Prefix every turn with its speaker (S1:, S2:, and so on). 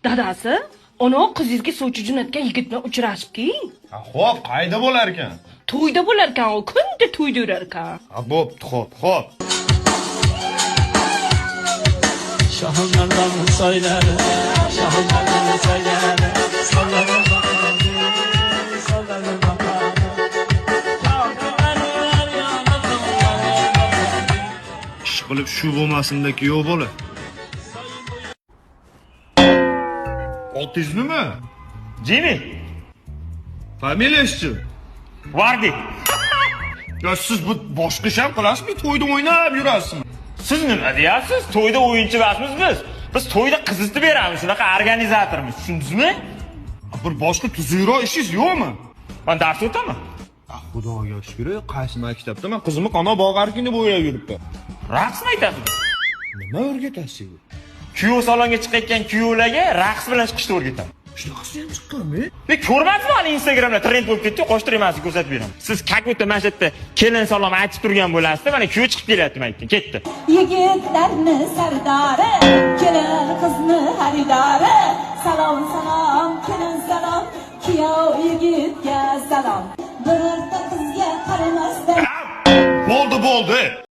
S1: Dadasi, ona qizingizga sovchi jo'natgan yigit bilan uchrashib keling.
S2: Xo'p, qayda bo'lar ekan?
S1: To'yda bo'lar ekan, u kunda to'yda yurar ekan.
S2: Bo'pti, xo'p.
S3: Şahınlardan söyler, şahınlardan söyler, sallarım bakarım.
S2: Ish qilib shu bo'lmasin-da kuyov bola. Otingiz nima?
S4: Jimmy,
S2: Familiyasichi?
S4: Vardi.
S2: Ya siz bu boshqa ish ham qilasizmi? To'yda o'ynab yurasizmi?
S4: Siz nima deyapsiz? To'yda o'yinchi emasmiz biz. Biz to'yda qizitib beramiz, shunaqa organizatormiz, tushundingizmi?
S2: Bir boshqa tuzukroq ishingiz yo'qmi?
S4: Men dars o'taman.
S2: Xudoga shukr, qaysi maktabda men qizimni qona bog'arkini bo'ylab yuribdi.
S4: Raqsmi aytasiz?
S2: Nima o'rgatasiz?
S4: Kuyov salonga chiqayotgan kuyovlarga raqs bilan chiqishni o'rgataman.
S2: Shunaqasi ham chiqqanmi?
S4: Ko'rmaysizmi hali Instagramda trend bo'lib ketdi, qo'shtirmasini ko'rsatib beraman. Siz kakutda mana shu yerda kelin salom aytib turgan bo'lasiz, mana kuyov chiqib kelyapti men aytdim, ketdi.
S5: Yigitlarni sardori, kelin qizni xaridori. Salom salom, kelin salom, kuyov yigitga salom. Birorta qizga qaramasdan
S2: Bo'ldi.